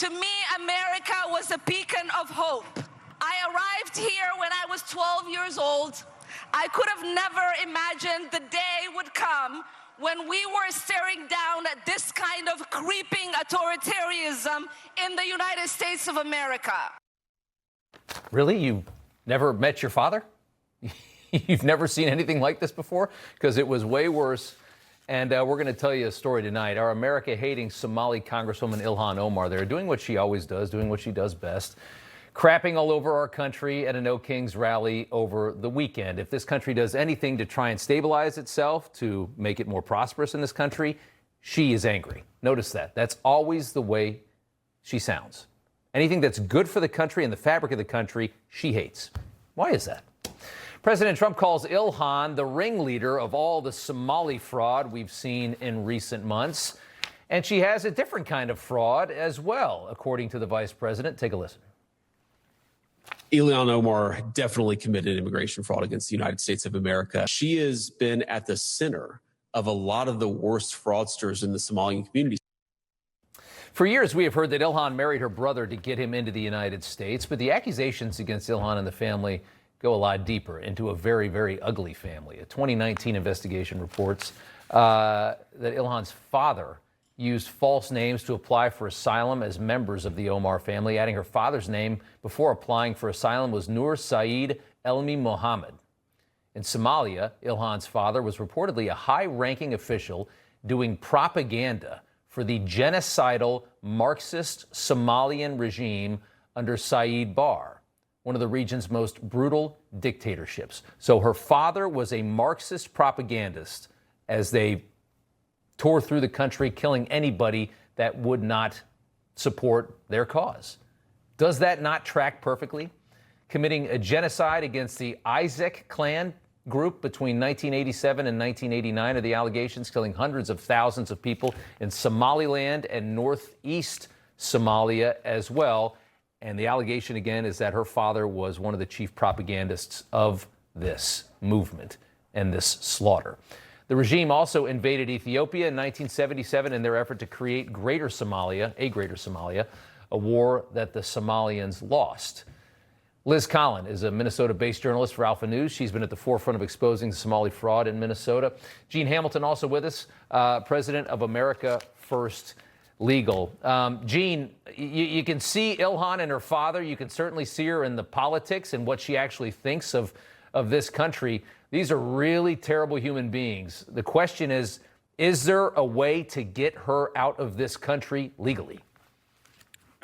To me, America was a beacon of hope. I arrived here when I was 12 years old. I could have never imagined the day would come when we were staring down at this kind of creeping authoritarianism in the United States of America. Really? You never met your father? You've never seen anything like this before? Because it was way worse. And we're going to tell you a story tonight. Our America-hating Somali Congresswoman Ilhan Omar, they're doing what she always does, doing what she does best, crapping all over our country at a No Kings rally over the weekend. If this country does anything to try and stabilize itself, to make it more prosperous in this country, she is angry. Notice that. That's always the way she sounds. Anything that's good for the country and the fabric of the country, she hates. Why is that? President Trump calls Ilhan the ringleader of all the Somali fraud we've seen in recent months. And she has a different kind of fraud as well, according to the vice president. Take a listen. Ilhan Omar definitely committed immigration fraud against the United States of America. She has been at the center of a lot of the worst fraudsters in the Somalian community. For years, we have heard that Ilhan married her brother to get him into the United States, but the accusations against Ilhan and the family go a lot deeper into a very, very ugly family. A 2019 investigation reports that Ilhan's father used false names to apply for asylum as members of the Omar family. Adding her father's name before applying for asylum was Nur Saeed Elmi Mohammed. In Somalia, Ilhan's father was reportedly a high-ranking official doing propaganda for the genocidal Marxist Somalian regime under Saeed Barre, one of the region's most brutal dictatorships. So her father was a Marxist propagandist as they tore through the country, killing anybody that would not support their cause. Does that not track perfectly? Committing a genocide against the Isaac clan group between 1987 and 1989 are the allegations, killing hundreds of thousands of people in Somaliland and northeast Somalia as well. And the allegation, again, is that her father was one of the chief propagandists of this movement and this slaughter. The regime also invaded Ethiopia in 1977 in their effort to create Greater Somalia, a war that the Somalians lost. Liz Collin is a Minnesota-based journalist for Alpha News. She's been at the forefront of exposing the Somali fraud in Minnesota. Gene Hamilton also with us, president of America First Legal. Gene, you can see Ilhan and her father. You can certainly see her in the politics and what she actually thinks of this country. These are really terrible human beings. The question is there a way to get her out of this country legally?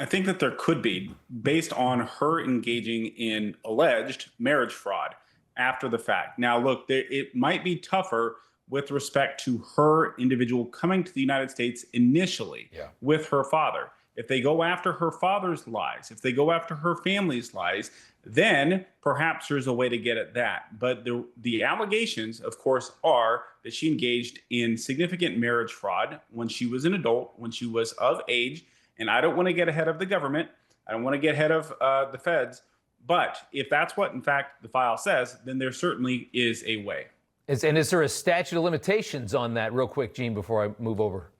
I think that there could be, based on her engaging in alleged marriage fraud after the fact. Now, look, it might be tougher with respect to her individual coming to the United States initially with her father. If they go after her father's lies, if they go after her family's lies, then perhaps there's a way to get at that. But the allegations, of course, are that she engaged in significant marriage fraud when she was an adult, when she was of age. And I don't want to get ahead of the government. I don't want to get ahead of the feds. But if that's what, in fact, the file says, then there certainly is a way. Is there a statute of limitations on that? Real quick, Gene, before I move over.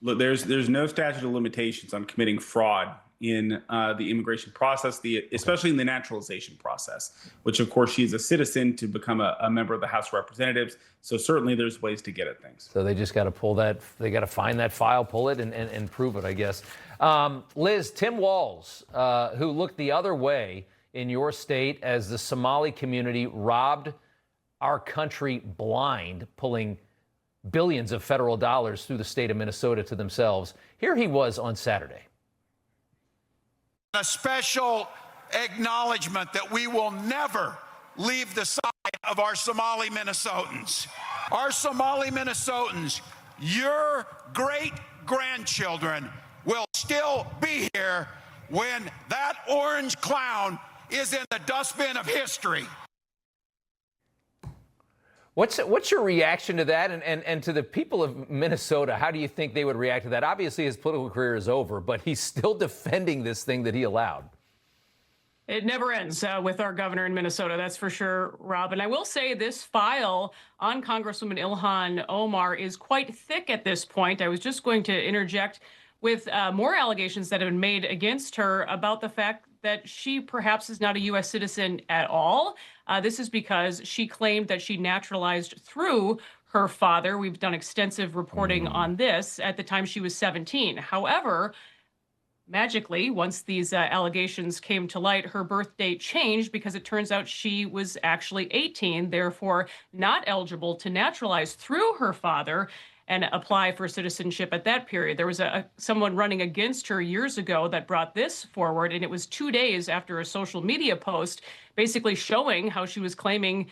Look, there's no statute of limitations on committing fraud in the immigration process, especially in the naturalization process, which, of course, she's a citizen to become a member of the House of Representatives. So certainly there's ways to get at things. So they just got to pull that. They got to find that file, pull it, and prove it, I guess. Liz, Tim Walz, who looked the other way in your state as the Somali community robbed our country blind, pulling billions of federal dollars through the state of Minnesota to themselves. Here he was on Saturday. A special acknowledgement that we will never leave the side of our Somali Minnesotans. Our Somali Minnesotans, your great-grandchildren will still be here when that orange clown is in the dustbin of history. What's your reaction to that? And to the people of Minnesota, how do you think they would react to that? Obviously, his political career is over, but he's still defending this thing that he allowed. It never ends with our governor in Minnesota, that's for sure, Rob. And I will say this file on Congresswoman Ilhan Omar is quite thick at this point. I was just going to interject with more allegations that have been made against her about the fact that she perhaps is not a U.S. citizen at all. This is because she claimed that she naturalized through her father. We've done extensive reporting on this at the time she was 17. However, magically, once these allegations came to light, her birth date changed because it turns out she was actually 18, therefore not eligible to naturalize through her father and apply for citizenship at that period. There was someone running against her years ago that brought this forward, and it was 2 days after a social media post basically showing how she was claiming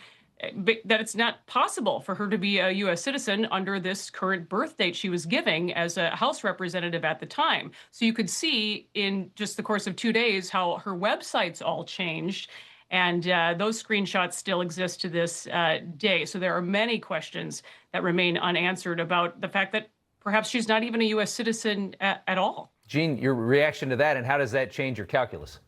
that it's not possible for her to be a U.S. citizen under this current birth date she was giving as a House representative at the time. So you could see in just the course of 2 days how her websites all changed. And those screenshots still exist to this day. So there are many questions that remain unanswered about the fact that perhaps she's not even a U.S. citizen at all. Gene, your reaction to that, and how does that change your calculus?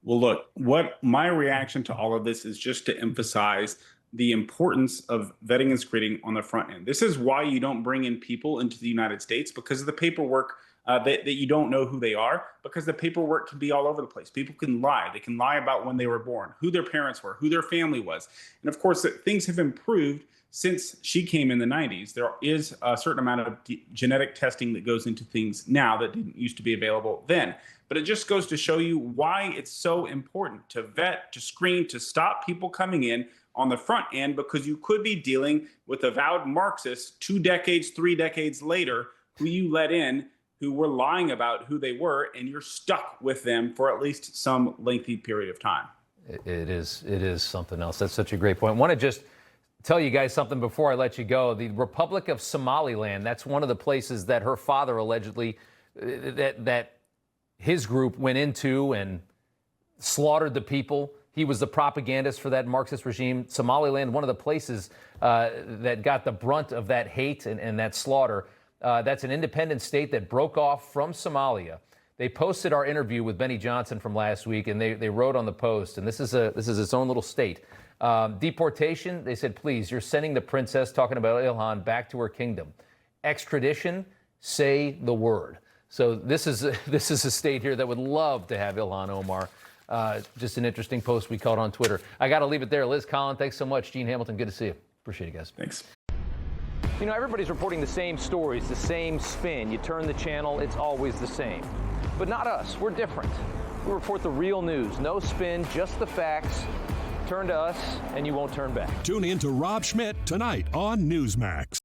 Well, look, what my reaction to all of this is just to emphasize the importance of vetting and screening on the front end. This is why you don't bring in people into the United States, because of the paperwork that you don't know who they are, because the paperwork can be all over the place. People can lie. They can lie about when they were born, who their parents were, who their family was. And of course, things have improved since she came in the 90s. There is a certain amount of genetic testing that goes into things now that didn't used to be available then. But it just goes to show you why it's so important to vet, to screen, to stop people coming in on the front end, because you could be dealing with avowed Marxists 2 decades, 3 decades later, who you let in, who were lying about who they were, and you're stuck with them for at least some lengthy period of time. It is something else. That's such a great point. I want to just tell you guys something before I let you go. The Republic of Somaliland, that's one of the places that her father allegedly, that his group went into and slaughtered the people. He was the propagandist for that Marxist regime. Somaliland, one of the places that got the brunt of that hate and that slaughter. That's an independent state that broke off from Somalia. They posted our interview with Benny Johnson from last week, and they wrote on the post, and this is its own little state. Deportation, they said, please, you're sending the princess, talking about Ilhan, back to her kingdom. Extradition, say the word. So this is a state here that would love to have Ilhan Omar. Just an interesting post we caught on Twitter. I got to leave it there. Liz Collin, thanks so much. Gene Hamilton, good to see you. Appreciate it, guys. Thanks. You know, everybody's reporting the same stories, the same spin. You turn the channel, it's always the same. But not us. We're different. We report the real news. No spin, just the facts. Turn to us, and you won't turn back. Tune in to Rob Schmitt Tonight on Newsmax.